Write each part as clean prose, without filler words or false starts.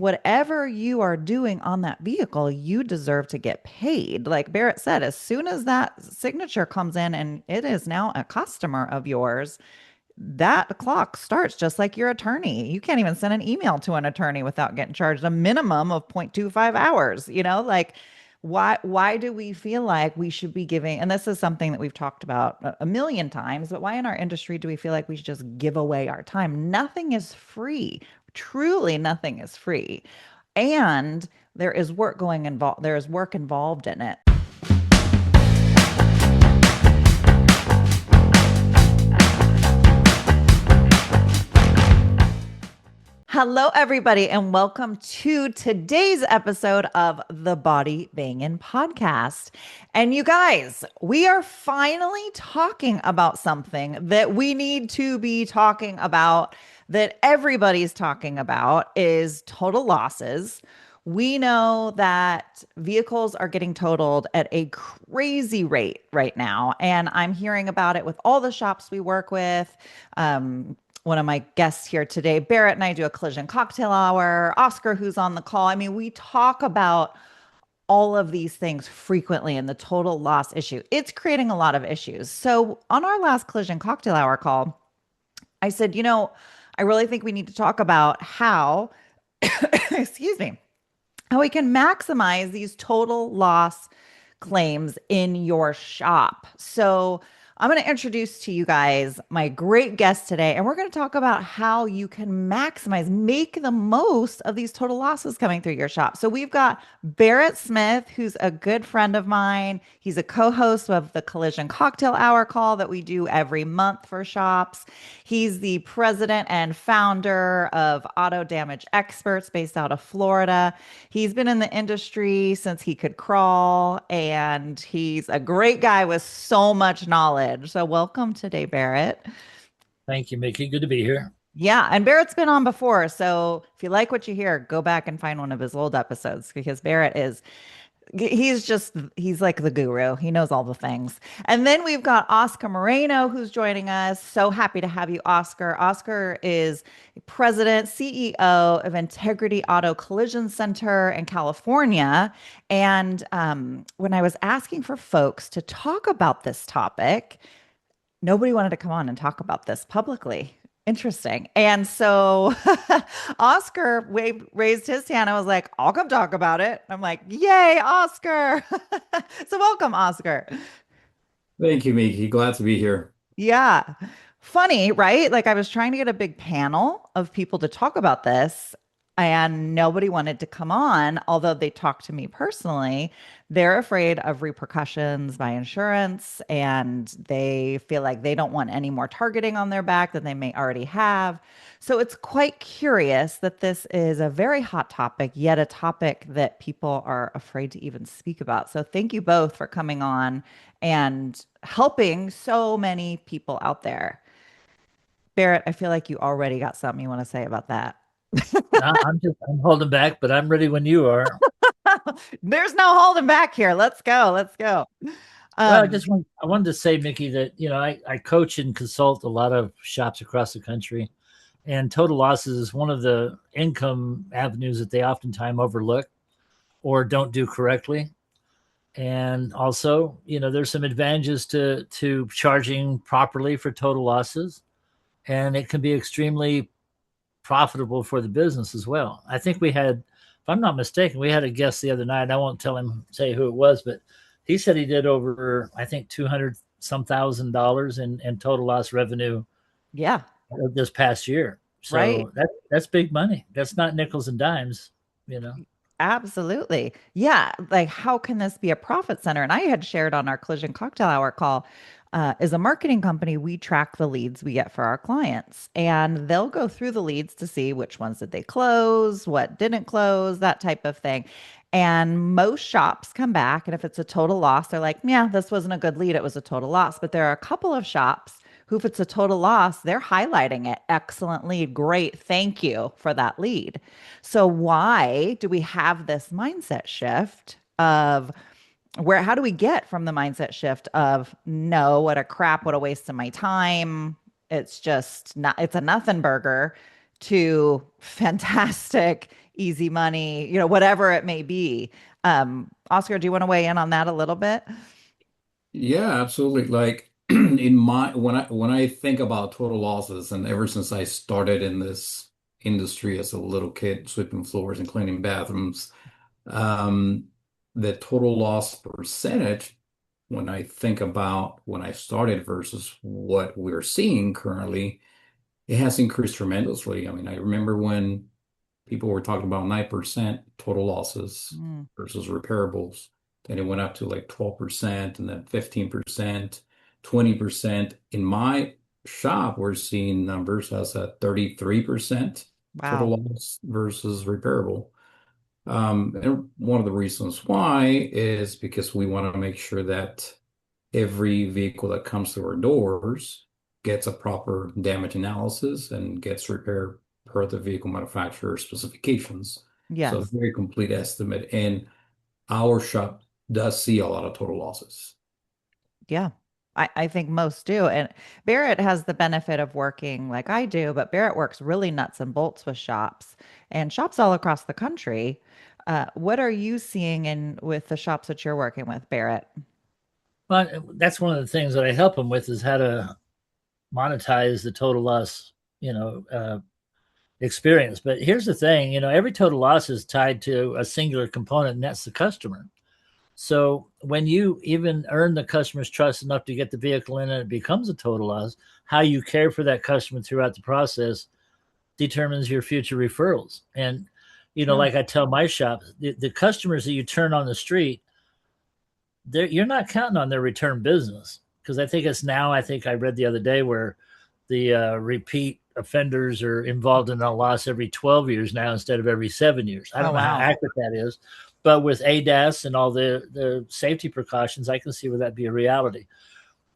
whatever you are doing on that vehicle, you deserve to get paid. Like Barrett said, as soon as that signature comes in and it is now a customer of yours, that clock starts just like your attorney. You can't even send an email to an attorney without getting charged a minimum of 0.25 hours, like why do we feel like we should be giving, and this is something that we've talked about a million times, but why in our industry do we feel like we should just give away our time? Nothing is free. Truly nothing is free. And there is work involved in it. Hello, everybody, and welcome to today's episode of the Body Bangin podcast. And you guys, we are finally talking about something that we need to be talking about, that everybody's talking about, is total losses. We know that vehicles are getting totaled at a crazy rate right now. And I'm hearing about it with all the shops we work with. One of my guests here today, Barrett, and I do a collision cocktail hour. Oscar, who's on the call. I mean, we talk about all of these things frequently in the total loss issue. It's creating a lot of issues. So, on our last collision cocktail hour call, I said, I really think we need to talk about how, excuse me, how we can maximize these total loss claims in your shop. So, I'm going to introduce to you guys my great guest today, and we're going to talk about how you can make the most of these total losses coming through your shop. So we've got Barrett Smith, who's a good friend of mine. He's a co-host of the Collision Cocktail Hour call that we do every month for shops. He's the president and founder of Auto Damage Experts based out of Florida. He's been in the industry since he could crawl, and he's a great guy with so much knowledge. So welcome today, Barrett. Thank you, Mickey. Good to be here. Yeah, and Barrett's been on before. So if you like what you hear, go back and find one of his old episodes, because Barrett is he's like the guru. He knows all the things. And then we've got Oscar Moreno, who's joining us. So happy to have you, Oscar. Oscar is president, CEO of Integrity Auto Collision Center in California. And when I was asking for folks to talk about this topic, nobody wanted to come on and talk about this publicly. Interesting. And so Oscar raised his hand. I was like, I'll come talk about it. I'm like, yay, Oscar. So welcome, Oscar. Thank you, Miki. Glad to be here. Yeah. Funny, right? Like I was trying to get a big panel of people to talk about this, and nobody wanted to come on, although they talked to me personally. They're afraid of repercussions by insurance, and they feel like they don't want any more targeting on their back than they may already have. So it's quite curious that this is a very hot topic, yet a topic that people are afraid to even speak about. So thank you both for coming on and helping so many people out there. Barrett, I feel like you already got something you want to say about that. I'm holding back, but I'm ready when you are. There's no holding back here. Let's go. Let's go. Well, I wanted to say, Mickey, that I coach and consult a lot of shops across the country, and total losses is one of the income avenues that they oftentimes overlook or don't do correctly. And also, there's some advantages to charging properly for total losses, and it can be extremely profitable for the business as well. I think if I'm not mistaken, we had a guest the other night. I won't say who it was, but he said he did over, I think, 200 some $1,000 in total loss revenue. Yeah. This past year. So right. That's big money. That's not nickels and dimes, Absolutely. Yeah. Like, how can this be a profit center? And I had shared on our Collision Cocktail Hour call, as a marketing company, we track the leads we get for our clients, and they'll go through the leads to see which ones did they close, what didn't close, that type of thing. And most shops come back, and if it's a total loss, they're like, yeah, this wasn't a good lead. It was a total loss. But there are a couple of shops who, if it's a total loss, they're highlighting it. Excellent lead. Great. Thank you for that lead. So why do we have this mindset shift of how do we get from the mindset shift of, no, what a crap, what a waste of my time. It's just not, it's a nothing burger, to fantastic, easy money, whatever it may be. Oscar, do you want to weigh in on that a little bit? Yeah, absolutely. Like in my when I think about total losses, and ever since I started in this industry as a little kid, sweeping floors and cleaning bathrooms, um, the total loss percentage, when I think about when I started versus what we're seeing currently, it has increased tremendously. I mean, I remember when people were talking about 9% total losses Mm, versus repairables. Then it went up to like 12% and then 15%, 20%. In my shop, we're seeing numbers as a 33% total wow. loss versus repairable. And one of the reasons why is because we want to make sure that every vehicle that comes through our doors gets a proper damage analysis and gets repaired per the vehicle manufacturer specifications. So a Yes. very complete estimate. And our shop does see a lot of total losses. Yeah. I think most do. And Barrett has the benefit of working like I do, but Barrett works really nuts and bolts with shops and shops all across the country. What are you seeing in with the shops that you're working with, Barrett? But that's one of the things that I help them with is how to monetize the total loss, you know, experience. But here's the thing, every total loss is tied to a singular component, and that's the customer. So when you even earn the customer's trust enough to get the vehicle in and it becomes a total loss, how you care for that customer throughout the process determines your future referrals. And, True. like I tell my shop, the customers that you turn on the street, you're not counting on their return business. Because I think I read the other day where the repeat offenders are involved in a loss every 12 years now instead of every 7 years. I Oh, don't know how wow. accurate that is, but with ADAS and all the safety precautions, I can see where that be a reality.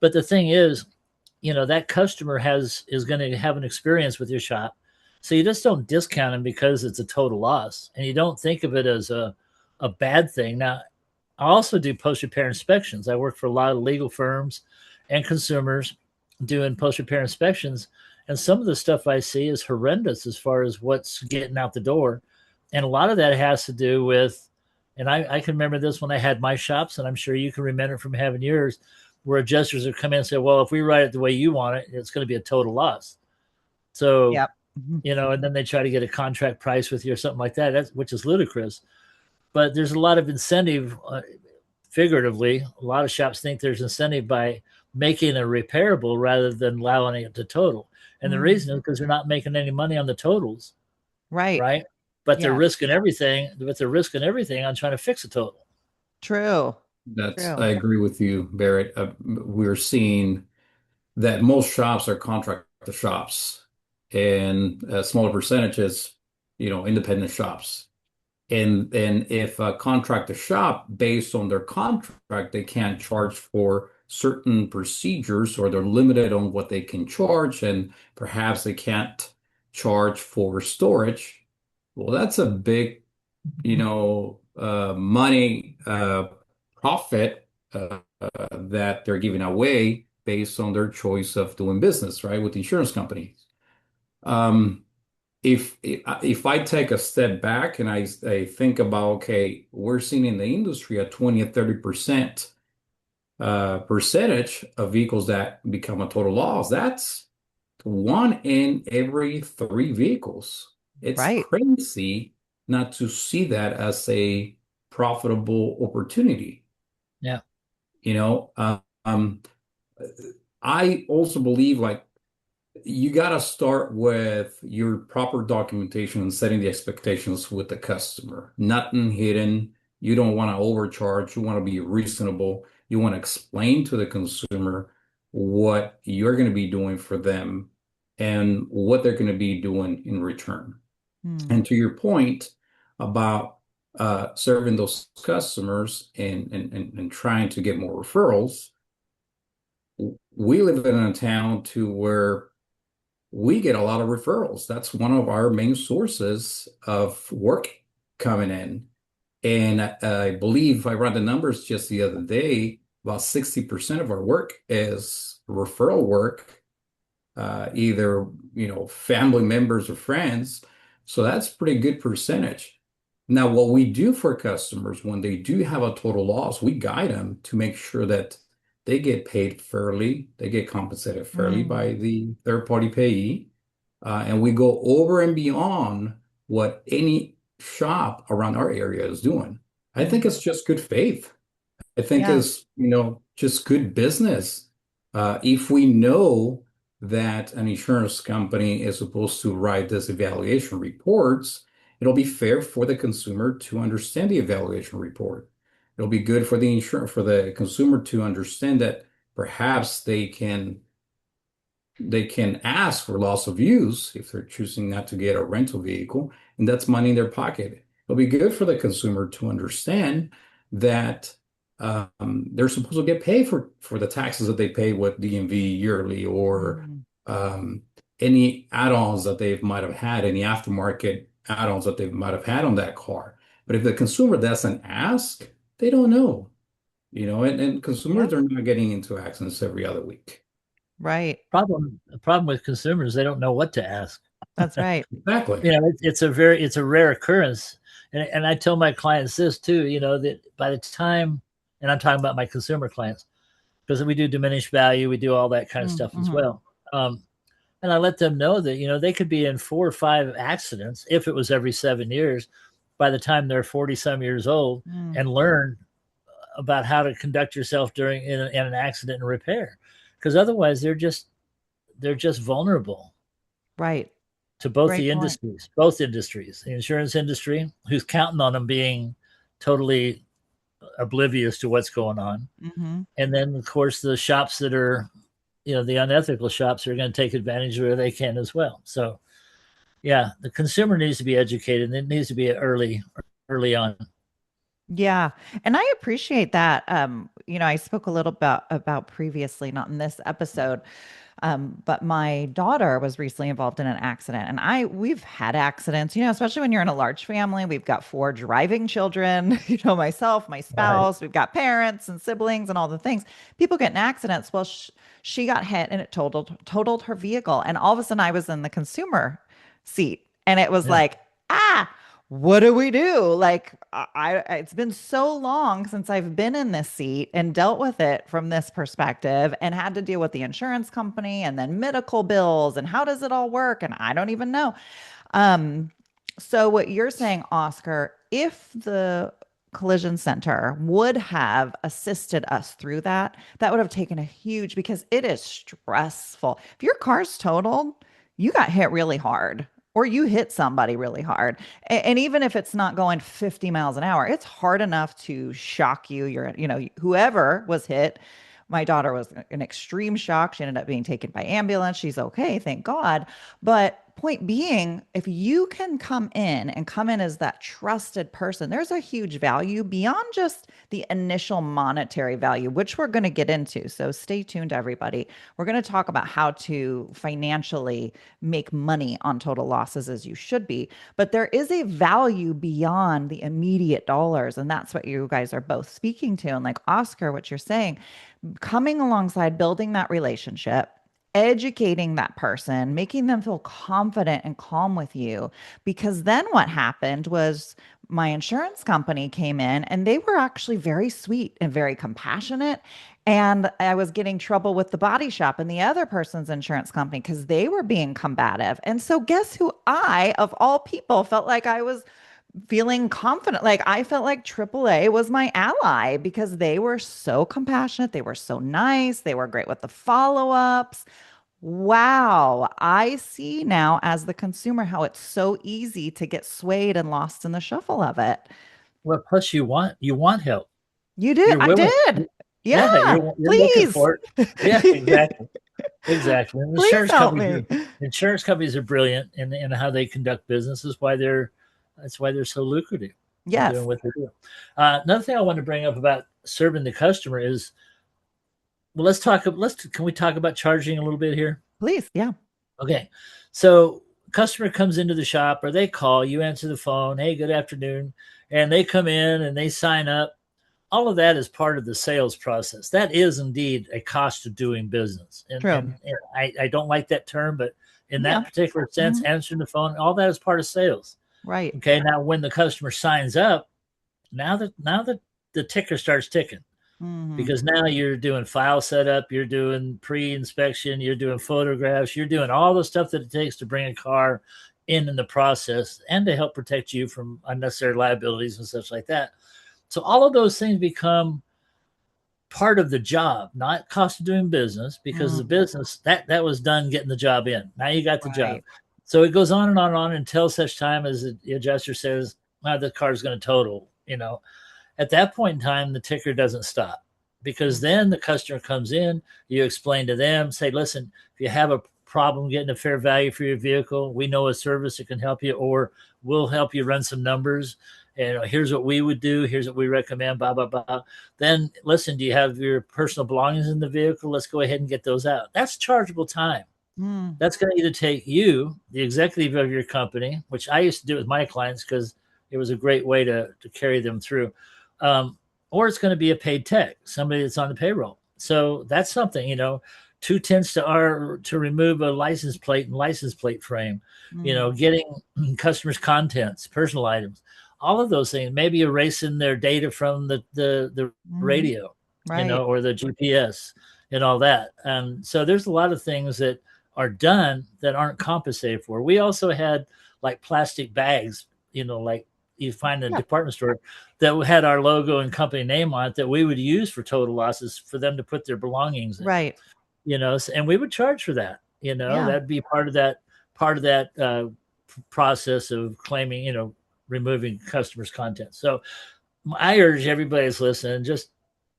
But the thing is, that customer is going to have an experience with your shop. So you just don't discount them because it's a total loss. And you don't think of it as a bad thing. Now, I also do post repair inspections. I work for a lot of legal firms and consumers doing post repair inspections. And some of the stuff I see is horrendous as far as what's getting out the door. And a lot of that has to do with, and I can remember this when I had my shops, and I'm sure you can remember from having yours, where adjusters would come in and say, well, if we write it the way you want it, it's going to be a total loss. So, Yep. Mhm. and then they try to get a contract price with you or something like that, which is ludicrous. But there's a lot of incentive, figuratively. A lot of shops think there's incentive by making it repairable rather than allowing it to total. And the Mm, reason is because they're not making any money on the totals, right. right? But they're Yes. risking everything. But they're risking everything on trying to fix a total. True. I True. agree with you, Barrett. We're seeing that most shops are contract shops and smaller percentages, independent shops. And if a contract shop, based on their contract, they can't charge for certain procedures or they're limited on what they can charge, and perhaps they can't charge for storage. Well, that's a big, money profit that they're giving away based on their choice of doing business, right, with insurance companies. Um, if I take a step back and I think about, okay, we're seeing in the industry a 20 or 30% percentage of vehicles that become a total loss. That's one in every three vehicles. It's Right. crazy not to see that as a profitable opportunity. Yeah. You know, um, I also believe like you got to start with your proper documentation and setting the expectations with the customer. Nothing hidden. You don't want to overcharge. You want to be reasonable. You want to explain to the consumer what you're going to be doing for them and what they're going to be doing in return. Mm, And to your point about serving those customers and trying to get more referrals, we live in a town to where we get a lot of referrals. That's one of our main sources of work coming in. And I believe I ran the numbers just the other day, about 60% of our work is referral work, either, family members or friends. So that's a pretty good percentage. Now, what we do for customers when they do have a total loss, we guide them to make sure that they get paid fairly, they get compensated fairly Mm, by the third party payee. And we go over and beyond what any shop around our area is doing. I think mm. it's just good faith. I think Yeah. is, just good business. If we know that an insurance company is supposed to write this evaluation reports, it'll be fair for the consumer to understand the evaluation report. It'll be good for the consumer to understand that perhaps they can ask for loss of use if they're choosing not to get a rental vehicle, and that's money in their pocket. It'll be good for the consumer to understand that they're supposed to get paid for the taxes that they pay with DMV yearly or Mm. um, any add-ons that they might have had, any aftermarket add-ons that they might have had on that car. But if the consumer doesn't ask, they don't know, and Yeah. consumers are not getting into accidents every other week. Right. The problem with consumers, they don't know what to ask. That's right. Exactly. It's a rare occurrence. And I tell my clients this too, that by the time, and I'm talking about my consumer clients, because we do diminished value, we do all that kind of Mm, stuff as mhm. well. And I let them know that, they could be in 4 or 5 accidents if it was every 7 years by the time they're 40 some years old Mm. and learn about how to conduct yourself in an accident and repair. Because otherwise they're just vulnerable Right. to both Great point. the insurance industry, who's counting on them being totally oblivious to what's going on. Hmm. And then, of course, the shops that are, the unethical shops are going to take advantage where they can as well. So, yeah, the consumer needs to be educated and it needs to be early on. Yeah. And I appreciate that. I spoke a little about previously, not in this episode, but my daughter was recently involved in an accident, and we've had accidents, especially when you're in a large family. We've got 4 driving children, myself, my Right. spouse, we've got parents and siblings and all the things. People get in accidents. Well, she got hit and it totaled her vehicle. And all of a sudden I was in the consumer seat and it was Yeah. like, ah, what do we do? Like it's been so long since I've been in this seat and dealt with it from this perspective and had to deal with the insurance company and then medical bills and how does it all work? And I don't even know. Um, so what you're saying, Oscar, if the collision center would have assisted us through that, that would have taken a huge because it is stressful. If your car's totaled, you got hit really hard or you hit somebody really hard. And even if it's not going 50 miles an hour, it's hard enough to shock you. Whoever was hit. My daughter was in extreme shock. She ended up being taken by ambulance. She's okay, thank God. But point being, if you can come in as that trusted person, there's a huge value beyond just the initial monetary value, which we're going to get into. So stay tuned, everybody. We're going to talk about how to financially make money on total losses as you should be. But there is a value beyond the immediate dollars. And that's what you guys are both speaking to. And like Oscar, what you're saying, coming alongside building that relationship, educating that person, making them feel confident and calm with you. Because then what happened was my insurance company came in and they were actually very sweet and very compassionate. And I was getting trouble with the body shop and the other person's insurance company because they were being combative. And so, guess who of all people, felt like I was feeling confident. Like I felt like AAA was my ally because they were so compassionate. They were so nice. They were great with the follow ups. Wow. I see now as the consumer how it's so easy to get swayed and lost in the shuffle of it. Well, plus you want help. You did. You're I willing. did. Yeah, Yeah. you're looking Please. for it. Yeah, exactly. Exactly. And Please help me. insurance companies are brilliant in how they conduct business. That's why they're so lucrative in doing Yes. what they do. Another thing I want to bring up about serving the customer is, well, can we talk about charging a little bit here? Please. Yeah. Okay. So customer comes into the shop or they call, you answer the phone, hey, good afternoon. And they come in and they sign up. All of that is part of the sales process. That is indeed a cost of doing business. And, True. and I don't like that term, but in Yeah. that particular sense, Mhm. answering the phone, all that is part of sales. Right. Okay. Now, when the customer signs up, now the ticker starts ticking, Hmm. because now you're doing file setup, you're doing pre-inspection, you're doing photographs, you're doing all the stuff that it takes to bring a car in the process and to help protect you from unnecessary liabilities and such like that. So all of those things become part of the job, not cost of doing business, because the Mm. business that was done getting the job in. Now you got the job. Right. So it goes on and on and on until such time as the adjuster says, "Well, the car's going to total." At that point in time, the ticker doesn't stop, because Mm. then the customer comes in, you explain to them, say, listen, if you have a problem getting a fair value for your vehicle, we know a service that can help you, or we'll help you run some numbers. And here's what we would do. Here's what we recommend, blah, blah, blah. Then listen, do you have your personal belongings in the vehicle? Let's go ahead and get those out. That's chargeable time. Mm. That's going to either take you, the executive of your company, which I used to do with my clients because it was a great way to carry them through, um, or it's going to be a paid tech, somebody that's on the payroll. So that's something, 2/10 to remove a license plate and license plate frame, Mm. getting customers' contents, personal items, all of those things, maybe erasing their data from the Hmm. radio, Right. or the GPS and all that. So there's a lot of things that are done that aren't compensated for. We also had like plastic bags, like you find in a Yeah. department store, that had our logo and company name on it, that we would use for total losses for them to put their belongings in, Right. and we would charge for that. Yeah. That'd be part of that process of claiming, removing customers' content. So I urge everybody that's listening, just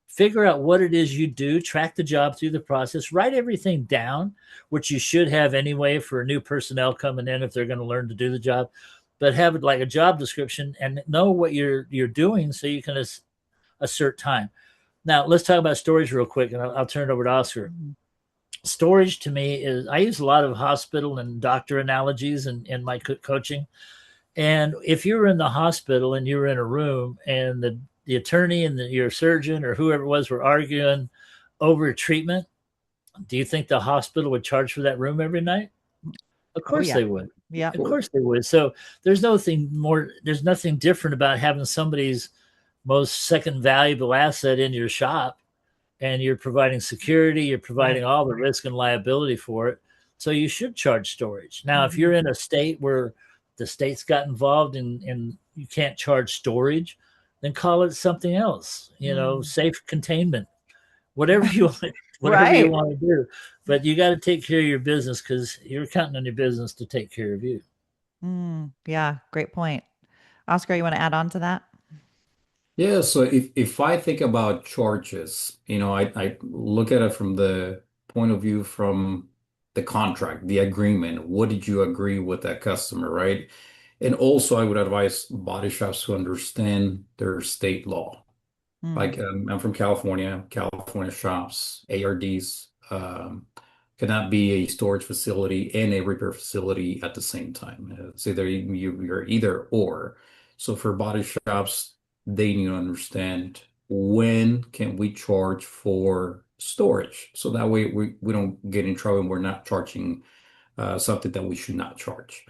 figure out what it is you do, track the job through the process, write everything down, which you should have anyway for new personnel coming in if they're going to learn to do the job, but have it like a job description and know what you're doing so you can assert time. Now, let's talk about storage real quick, and I'll turn it over to Oscar. Mhm. Storage to me is, I use a lot of hospital and doctor analogies in my coaching. And if you were in the hospital and you were in a room and the attorney and your surgeon or whoever it was were arguing over treatment, do you think the hospital would charge for that room every night? Of Oh course yeah. they would. Yeah. Of course they would. So there's nothing different about having somebody's most second valuable asset in your shop, and you're providing security, you're providing Right. all the risk and liability for it. So you should charge storage. Now, if Hmm. you're in a state where the state's got involved and you can't charge storage, then call it something else, Mm. safe containment, whatever you want, whatever you Right. want to do. But you got to take care of your business, because you're counting on your business to take care of you. Mm. Yeah. Great point. Oscar, you want to add on to that? Yeah, so if I think about charges, I look at it from the point of view from the contract, the agreement. What did you agree with that customer, right? And also, I would advise body shops to understand their state law. Mm. Like I'm from California. California shops, ARDs, cannot be a storage facility and a repair facility at the same time. It's either you're either or. So for body shops, they need to understand when can we charge for storage. So that way we don't get in trouble and we're not charging something that we should not charge.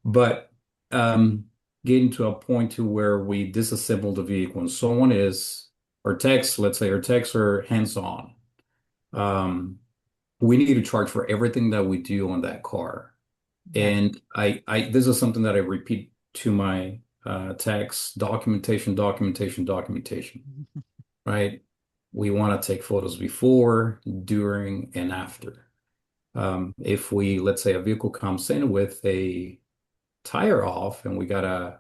But getting to a point to where we disassemble the vehicle and someone is, or techs, let's say our techs are hands-on. We need to charge for everything that we do on that car. Yes. And this is something that I repeat to my techs: documentation, documentation, documentation, right? We want to take photos before, during, and after. If let's say a vehicle comes in with a tire off and we gotta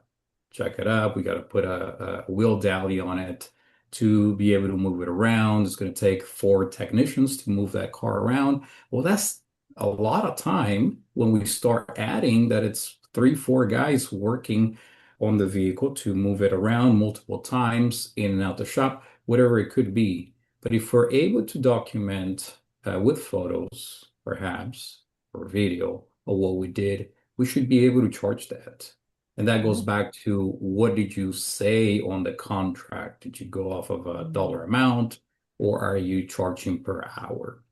check it up. We gotta put a wheel dally on it to be able to move it around. It's going to take 4 technicians to move that car around. Well, that's a lot of time when we start adding that it's 3, 4 guys working on the vehicle to move it around multiple times in and out the shop, whatever it could be. But if we're able to document with photos, perhaps, or video of what we did, we should be able to charge that. And that goes Yeah. back to, what did you say on the contract? Did you go off of a Mm. dollar amount, or are you charging per hour?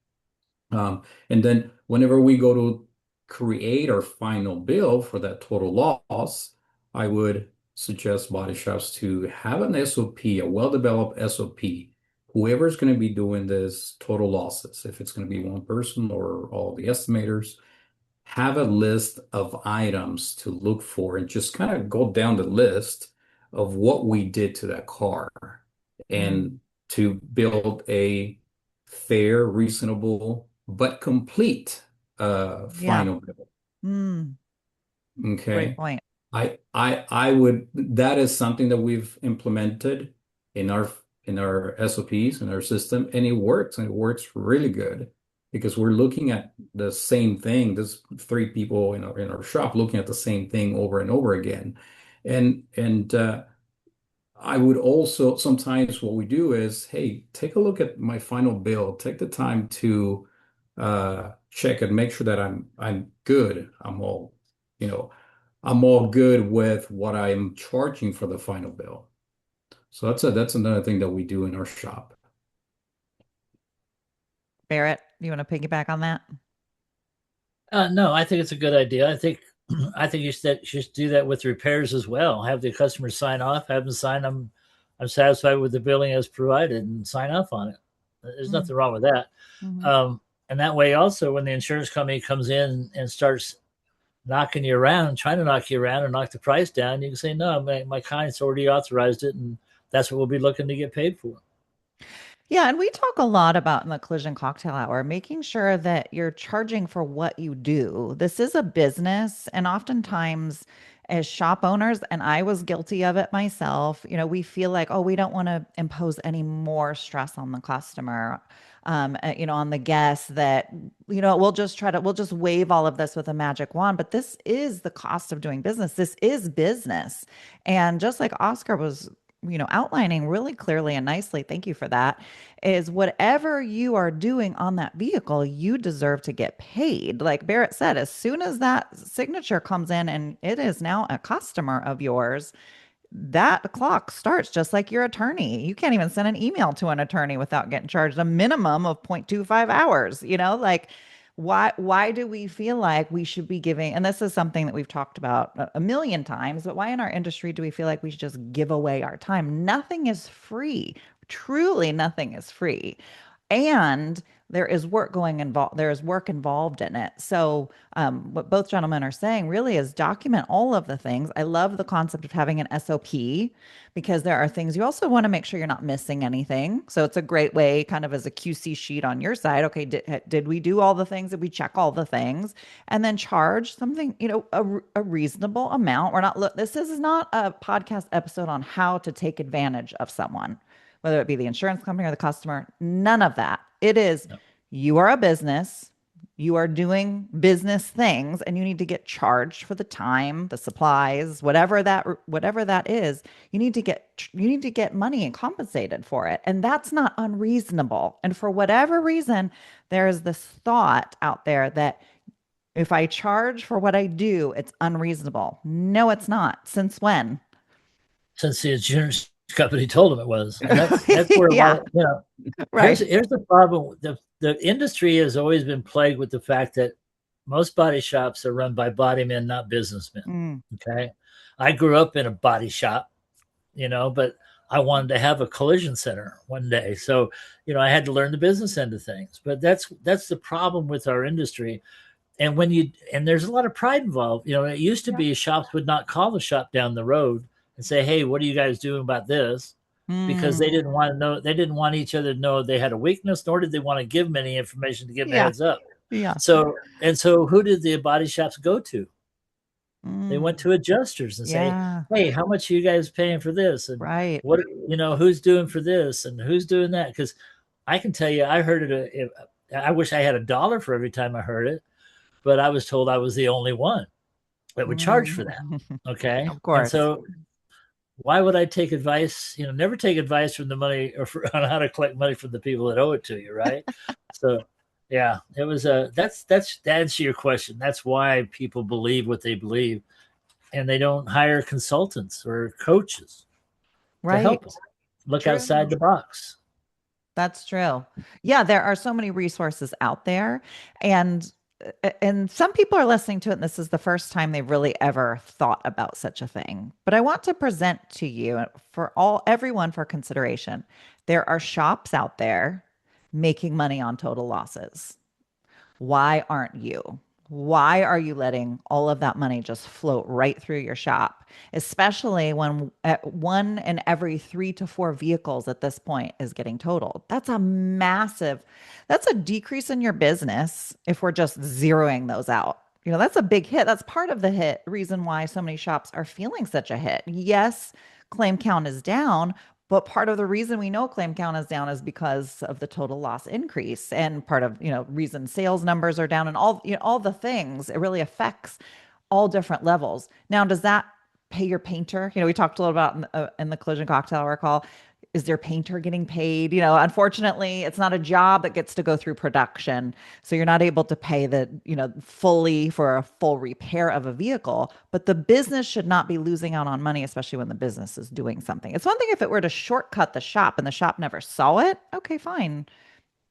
And then whenever we go to create our final bill for that total loss, I would suggest body shops to have an SOP, a well-developed SOP. Whoever's going to be doing this total losses, if it's going to be one person or all the estimators, have a list of items to look for and just kind of go down the list of what we did to that car and Mm, to build a fair, reasonable, but complete yeah. final bill. Mm, great Okay. point. I would, that is something that we've implemented in our SOPs in our system, and it works really good because we're looking at the same thing. There's three people in our shop looking at the same thing over and over again. And I would also sometimes what we do is, hey, take a look at my final bill. Take the time to check and make sure that I'm good. You know, I'm all good with what I'm charging for the final bill. So that's another thing that we do in our shop. Barrett, you want to piggyback on that? No, I think it's a good idea. I think I think you should do that with repairs as well. Have the customer sign off, have them sign them. I'm satisfied with the billing as provided, and sign off on it. There's Mm, nothing wrong with that. mhm. And that way, also, when the insurance company comes in and starts knocking you around, trying to knock you around and knock the price down, you can say, "No, my client's already authorized it, and that's what we'll be looking to get paid for." Yeah, and we talk a lot about in the collision cocktail hour, making sure that you're charging for what you do. This is a business, and oftentimes as shop owners, and I was guilty of it myself, we feel like, oh, we don't want to impose any more stress on the customer, on the guest that, we'll just wave all of this with a magic wand. But this is the cost of doing business. This is business. And just like Oscar was, outlining really clearly and nicely, thank you for that, is whatever you are doing on that vehicle, you deserve to get paid. Like Barrett said, as soon as that signature comes in and it is now a customer of yours, that clock starts just like your attorney. You can't even send an email to an attorney without getting charged a minimum of 0.25 hours, like why do we feel like we should be giving, and this is something that we've talked about a million times, but why in our industry do we feel like we should just give away our time? Nothing is free. Truly nothing is free. And there is work involved in it. So what both gentlemen are saying really is document all of the things. I love the concept of having an SOP because there are things you also want to make sure you're not missing anything. So it's a great way, kind of as a QC sheet on your side. Okay, did we do all the things? Did we check all the things? And then charge something, a reasonable amount. This is not a podcast episode on how to take advantage of someone, whether it be the insurance company or the customer. None of that. It is, No. you are a business, you are doing business things, and you need to get charged for the time, the supplies, whatever that is. You need to get money and compensated for it. And that's not unreasonable. And for whatever reason, there is this thought out there that if I charge for what I do, it's unreasonable. No, it's not. Since when? Since the insurance company told them it was, and that's where a lot Yeah, of here's right. here's the problem. The industry has always been plagued with the fact that most body shops are run by body men, not businessmen. Mm, Okay. I grew up in a body shop, but I wanted to have a collision center one day. So, I had to learn the business end of things. But that's the problem with our industry. And there's a lot of pride involved. It used to yeah. be shops would not call the shop down the road and say, "Hey, what are you guys doing about this?" Because Mm, they didn't want to know, they didn't want each other to know they had a weakness, nor did they want to give them any information to give them a yeah. heads up. Yeah. So who did the body shops go to? They went Mm, to adjusters and say, yeah. "Hey, how much are you guys paying for this? And Right. what, who's doing for this and who's doing that?" Because I can tell you, I heard it. I wish I had $1 for every time I heard it, but I was told I was the only one that would charge Mm. for that. Okay. Of And course. so why would I take advice? Never take advice from the money or on how to collect money from the people that owe it to you. Right. So yeah, it was that's to answer your question. That's why people believe what they believe, and they don't hire consultants or coaches to Right. help them look outside True. the box. That's true. Yeah, there are so many resources out there. And and some people are listening to it, and this is the first time they've really ever thought about such a thing. But I want to present to you for everyone for consideration. There are shops out there making money on total losses. Why aren't you? Why are you letting all of that money just float right through your shop, especially when one in every 3 to 4 vehicles at this point is getting totaled? That's a decrease in your business if we're just zeroing those out. That's a big hit. That's part of the hit reason why so many shops are feeling such a hit. Yes, claim count is down, but part of the reason we know claim count is down is because of the total loss increase. And part of, reason sales numbers are down and all the things, it really affects all different levels. Now, does that pay your painter? We talked a little about in the collision cocktail hour call. Is their painter getting paid? Unfortunately, it's not a job that gets to go through production. So you're not able to pay fully for a full repair of a vehicle, but the business should not be losing out on money, especially when the business is doing something. It's one thing if it were to shortcut the shop and the shop never saw it. Okay, fine.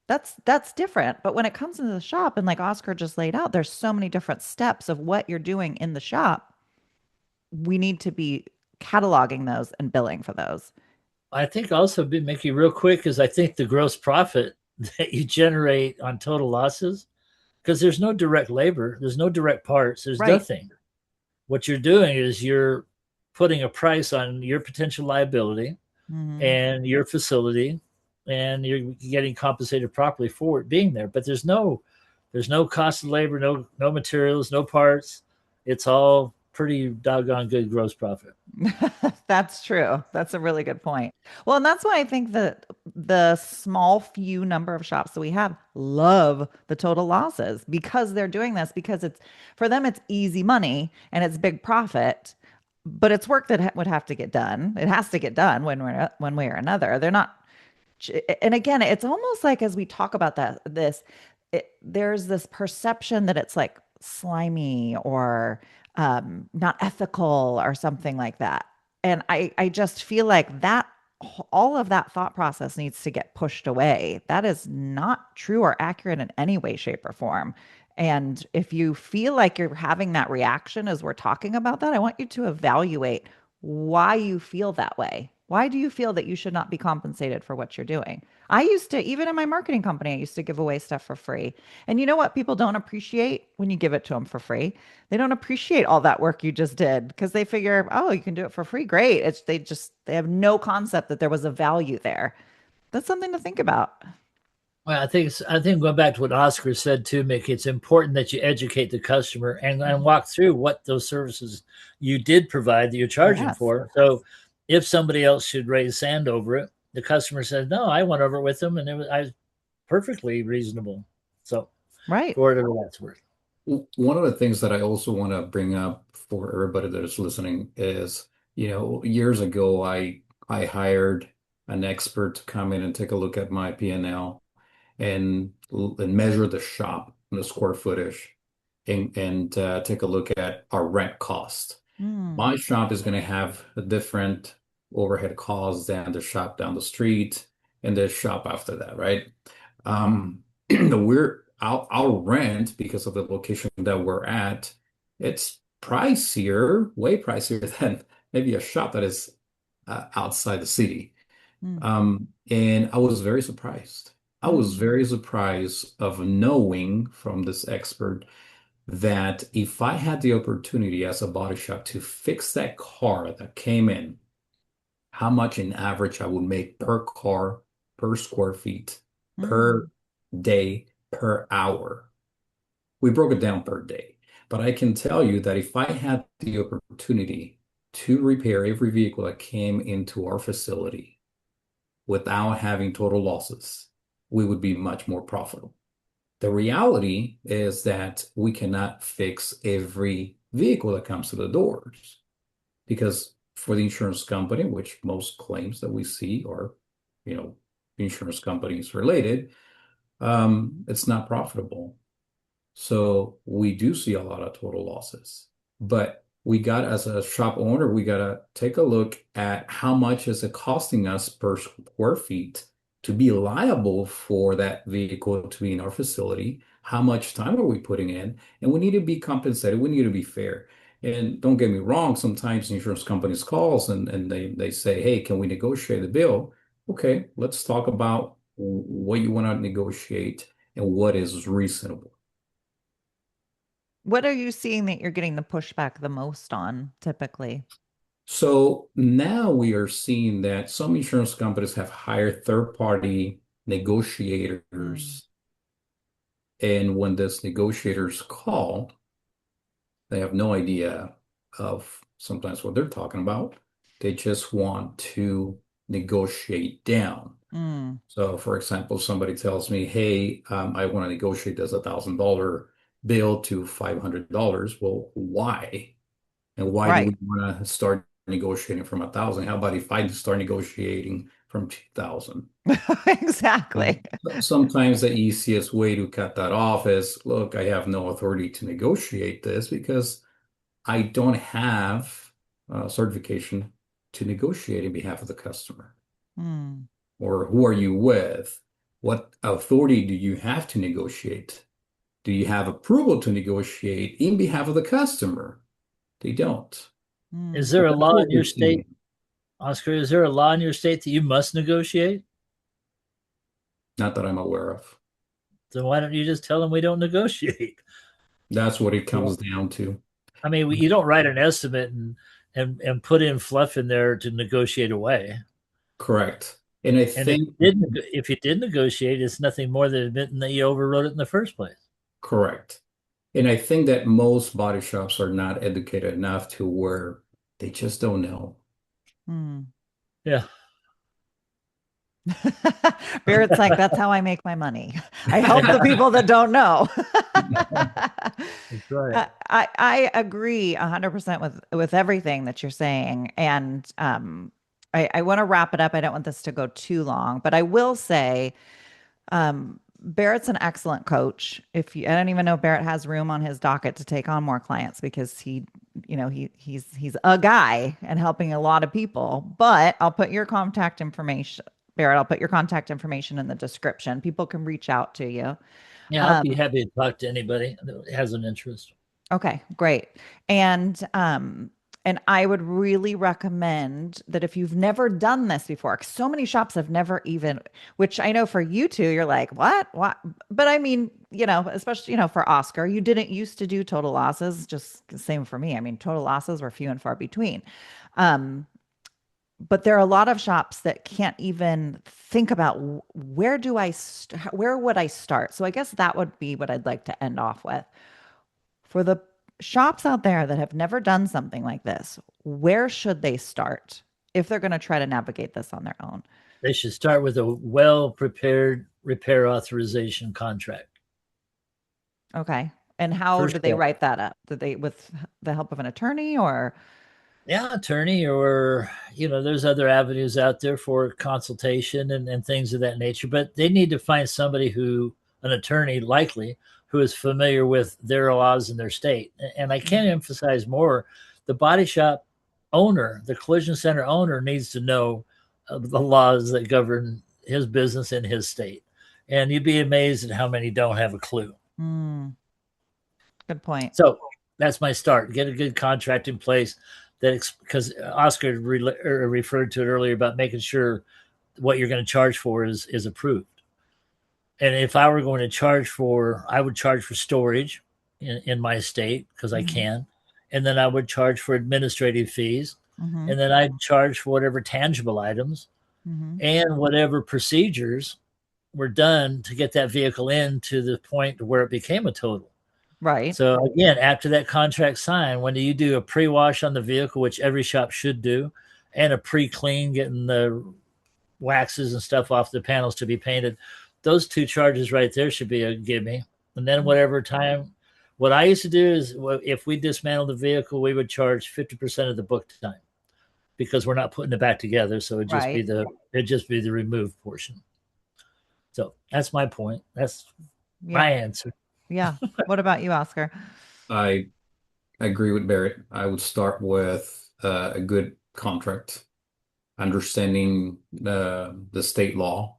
That's different. But when it comes into the shop, and like Oscar just laid out, there's so many different steps of what you're doing in the shop. We need to be cataloging those and billing for those. I think also, Mickey, real quick, is I think the gross profit that you generate on total losses, because there's no direct labor, there's no direct parts, there's Right. nothing. What you're doing is you're putting a price on your potential liability Mm-hmm. and your facility, and you're getting compensated properly for it being there. But there's no cost of labor, no materials, no parts. It's all pretty doggone good gross profit. That's true. That's a really good point. Well, and that's why I think that the small few number of shops that we have love the total losses because they're doing this because it's for them it's easy money and it's big profit, but it's work that would have to get done. It has to get done one way or another. They're not and again, it's almost like as we talk about there's this perception that it's like slimy or not ethical or something like that. And I just feel like that all of that thought process needs to get pushed away. That is not true or accurate in any way, shape, or form. And if you feel like you're having that reaction as we're talking about that, I want you to evaluate why you feel that way. Why do you feel that you should not be compensated for what you're doing? I used to, even in my marketing company, I used to give away stuff for free. And you know what people don't appreciate when you give it to them for free? They don't appreciate all that work you just did because they figure, oh, you can do it for free. Great. They have no concept that there was a value there. That's something to think about. Well, I think going back to what Oscar said too, Mickey, it's important that you educate the customer and walk through what those services you did provide that you're charging Yes. for. So if somebody else should raise sand over it, the customer says, "No, I went over it with them, and I was perfectly reasonable." So Right. for whatever that's worth. One of the things that I also want to bring up for everybody that is listening is, years ago I hired an expert to come in and take a look at my P&L and measure the shop and the square footage and take a look at our rent cost. Mm. My shop is going to have a different overhead costs than the shop down the street and the shop after that, right? Our rent because of the location that we're at, it's pricier, way pricier than maybe a shop that is outside the city. Mm. And I was very surprised. I was Mm. very surprised of knowing from this expert that if I had the opportunity as a body shop to fix that car that came in, how much in average I would make per car, per square feet, per Mm. day, per hour. We broke it down per day. But I can tell you that if I had the opportunity to repair every vehicle that came into our facility without having total losses, we would be much more profitable. The reality is that we cannot fix every vehicle that comes to the doors because for the insurance company, which most claims that we see are, you know, insurance companies related, it's not profitable. So we do see a lot of total losses. But we got, as a shop owner, we got to take a look at how much is it costing us per square feet to be liable for that vehicle to be in our facility, how much time are we putting in? And we need to be compensated. We need to be fair. And don't get me wrong, sometimes insurance companies calls and they say, hey, can we negotiate the bill? Okay, let's talk about what you want to negotiate and what is reasonable. What are you seeing that you're getting the pushback the most on typically? So now we are seeing that some insurance companies have hired third-party Mm. negotiators. And when these negotiators call, they have no idea of sometimes what they're talking about. They just want to negotiate down. Mm. So, for example, somebody tells me, hey, I want to negotiate this $1,000 bill to $500. Well, why? And why do Right. we want to start negotiating from 1,000? How about if I start negotiating from 2,000? Exactly. Sometimes the easiest way to cut that off is, look, I have no authority to negotiate this because I don't have certification to negotiate in behalf of the customer. Mm. Or who are you with? What authority do you have to negotiate? Do you have approval to negotiate in behalf of the customer? They don't. Is Mm. So there a that's law what in we're your state, seeing. Oscar? Is there a law in your state that you must negotiate? Not that I'm aware of. Then why don't you just tell them we don't negotiate? That's what it Yeah. comes down to. I mean, you don't write an estimate and put in fluff in there to negotiate away. Correct. And I And think if you did negotiate, it's nothing more than admitting that you overrode it in the first place. correct. And I think that most body shops are not educated enough to where they just don't know. Mm. Yeah, Barrett's like, that's how I make my money. I help the people that don't know. that's right. I agree 100% with everything that you're saying. And I want to wrap it up. I don't want this to go too long, but I will say Barrett's an excellent coach. If you, I don't even know if Barrett has room on his docket to take on more clients because he's a guy and helping a lot of people. But I'll put your contact information, Barrett. I'll put your contact information in the description. People can reach out to you. Yeah, I'll be Um, happy to talk to anybody that has an interest. Okay, great. And I would really recommend that if you've never done this before, 'cause so many shops have never even, which I know for you two, you're like, what? What? But I mean, especially, for Oscar, you didn't used to do total losses, just the same for me. I mean, total losses were few and far between. Um, but there are a lot of shops that can't even think about where would I start? So I guess that would be what I'd like to end off with. For the shops out there that have never done something like this, where should they start if they're going to try to navigate this on their own? They should start with a well prepared repair authorization contract. Okay. And how First do they step. write that up? Did they with the help of an attorney or Yeah, attorney, or there's other avenues out there for consultation and things of that nature, but they need to find somebody an attorney likely, who is familiar with their laws in their state. And I can't emphasize more, the body shop owner, the collision center owner, needs to know the laws that govern his business in his state. And you'd be amazed at how many don't have a clue. Hmm, good point. So that's my start. Get a good contract in place, because Oscar referred to it earlier about making sure what you're going to charge for is approved. And if I were going to I would charge for storage in my state because I Hmm. can, and then I would charge for administrative fees, Hmm. and then I'd charge for whatever tangible items Hmm. and whatever procedures were done to get that vehicle in to the point where it became a total. Right. So again, after that contract signed, when you do a pre-wash on the vehicle, which every shop should do, and a pre-clean, getting the waxes and stuff off the panels to be painted, those two charges right there should be a gimme. And then whatever time, what I used to do is, if we dismantled the vehicle, we would charge 50% of the book time because we're not putting it back together. So Right. it'd just be the removed portion. So that's my point. That's Yeah. my answer. Yeah. What about you, Oscar? I agree with Barrett. I would start with a good contract, understanding the state law,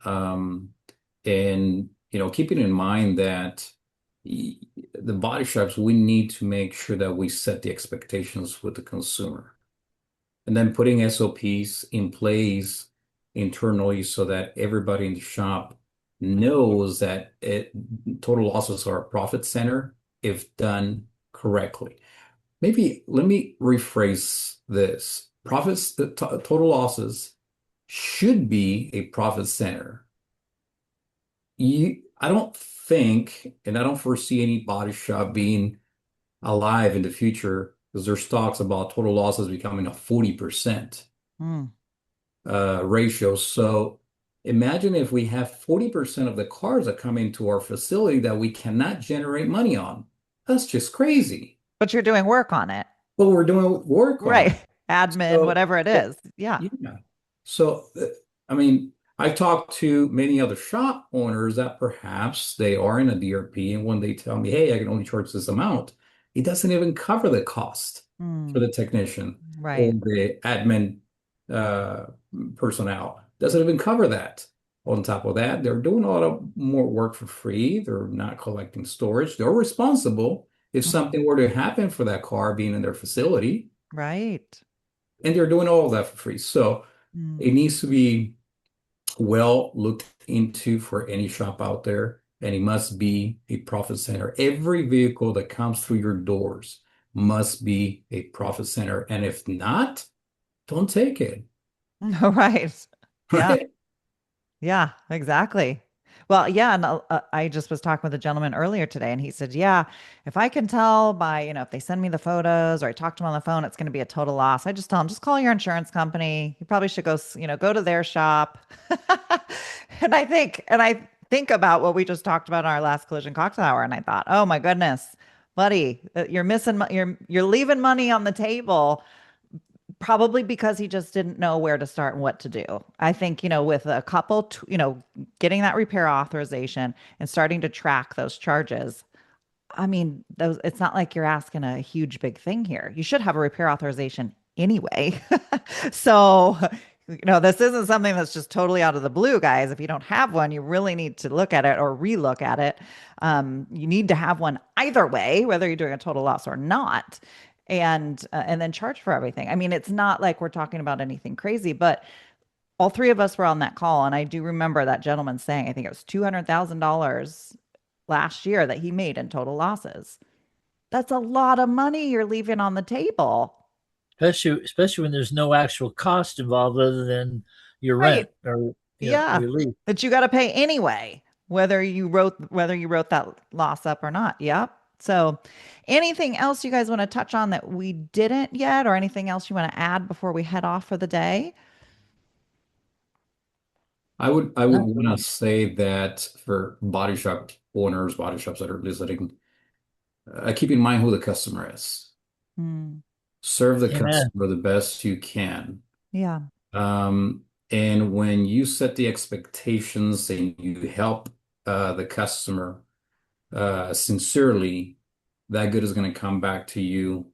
Um, and keeping in mind that the body shops, we need to make sure that we set the expectations with the consumer, and then putting SOPs in place internally so that everybody in the shop knows that total losses are a profit center if done correctly. Maybe let me rephrase this. Total losses should be a profit center. I don't think, and I don't foresee any body shop being alive in the future because there's talks about total losses becoming a 40% Mm. ratio. So imagine if we have 40% of the cars that come into our facility that we cannot generate money on. That's just crazy. But you're doing work on it. But we're doing work on it. Right. Admin, So, whatever it is. Yeah. yeah. So, I mean, I've talked to many other shop owners that perhaps they are in a DRP, and when they tell me, hey, I can only charge this amount, it doesn't even cover the cost for Mm. the technician or Right. the admin uh, personnel. Doesn't even cover that. On top of that, they're doing a lot of more work for free. They're not collecting storage. They're responsible if Mm. something were to happen for that car being in their facility, Right. and they're doing all of that for free. So Mm. it needs to be well looked into for any shop out there, and it must be a profit center. Every vehicle that comes through your doors must be a profit center, and if not, don't take it. Right. Yeah. Right? Yeah, exactly. Well, yeah, and I just was talking with a gentleman earlier today, and he said, "Yeah, if I can tell by, if they send me the photos or I talk to them on the phone, it's going to be a total loss." I just tell them, just call your insurance company. You probably should go, go to their shop. And I think about what we just talked about in our last collision cocktail hour, and I thought, oh my goodness, buddy, you're missing, you're leaving money on the table probably because he just didn't know where to start and what to do. I think, with a couple, getting that repair authorization and starting to track those charges. I mean, it's not like you're asking a huge big thing here. You should have a repair authorization anyway. So, this isn't something that's just totally out of the blue, guys. If you don't have one, you really need to look at it or relook at it. You need to have one either way, whether you're doing a total loss or not, and then charge for everything. I mean, it's not like we're talking about anything crazy, but all three of us were on that call, and I do remember that gentleman saying, I think it was $200,000 last year that he made in total losses. That's a lot of money you're leaving on the table. Especially when there's no actual cost involved other than your Right. rent or Yeah. your lease. That you got to pay anyway, whether you wrote that loss up or not. Yep. So, anything else you guys want to touch on that we didn't yet, or anything else you want to add before we head off for the day? I would want to say that for body shop owners, body shops that are listening, keep in mind who the customer is. Hmm. Serve the Amen. customer the best you can. Yeah. Um, and when you set the expectations and you help the customer sincerely, that good is going to come back to you,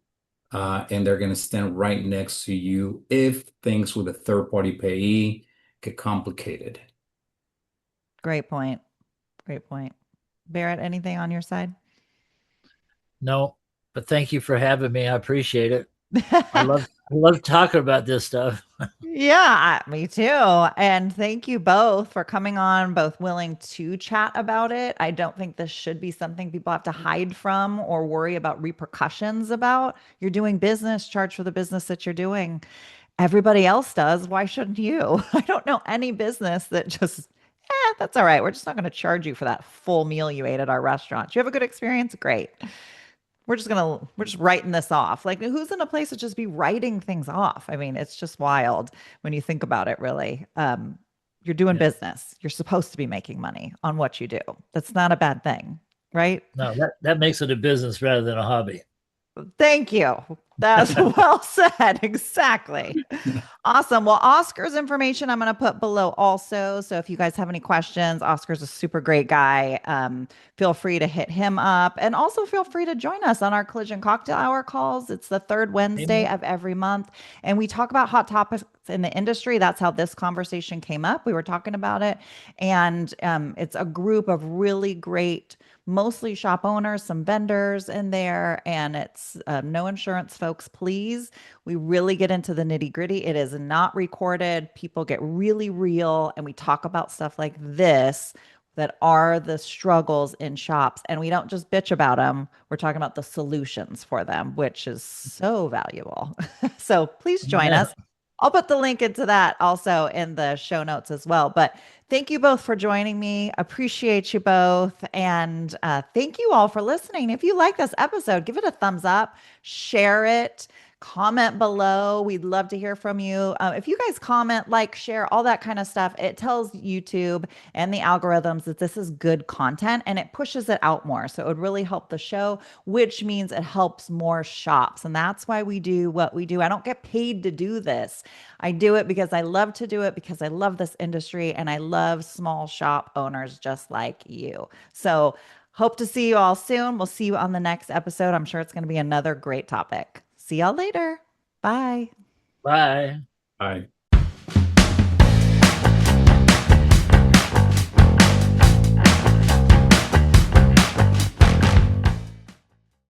and they're going to stand right next to you if things with a third party payee get complicated. Great point. Great point. Barrett, anything on your side? No, but thank you for having me. I appreciate it. I love talking about this stuff. Yeah, me too. And thank you both for coming on, both willing to chat about it. I don't think this should be something people have to hide from or worry about repercussions about. You're doing business, charge for the business that you're doing. Everybody else does. Why shouldn't you? I don't know any business that just, that's all right. We're just not going to charge you for that full meal you ate at our restaurant. You have a good experience? Great. We're just writing this off. Like, who's in a place to just be writing things off? I mean, it's just wild when you think about it, really. You're doing Yeah. business. You're supposed to be making money on what you do. That's not a bad thing, right? No, that makes it a business rather than a hobby. Thank you. That's well said. Exactly. Awesome. Well, Oscar's information I'm going to put below also. So if you guys have any questions, Oscar's a super great guy. Feel free to hit him up and also feel free to join us on our Collision Cocktail Hour calls. It's the third Wednesday Amen. of every month. And we talk about hot topics in the industry. That's how this conversation came up. We were talking about it. And it's a group of really great mostly shop owners, some vendors in there, and it's no insurance, folks, please. We really get into the nitty gritty. It is not recorded. People get really real, and we talk about stuff like this that are the struggles in shops. And we don't just bitch about them, we're talking about the solutions for them, which is so valuable. So please join Amen. us. I'll put the link into that also in the show notes as well. But thank you both for joining me. Appreciate you both. And thank you all for listening. If you like this episode, give it a thumbs up, share it, comment below. We'd love to hear from you. If you guys comment, like, share, all that kind of stuff, it tells YouTube and the algorithms that this is good content and it pushes it out more. So it would really help the show, which means it helps more shops. And that's why we do what we do. I don't get paid to do this. I do it because I love to do it, because I love this industry and I love small shop owners just like you. So hope to see you all soon. We'll see you on the next episode. I'm sure it's going to be another great topic. See y'all later. Bye. Bye. Bye.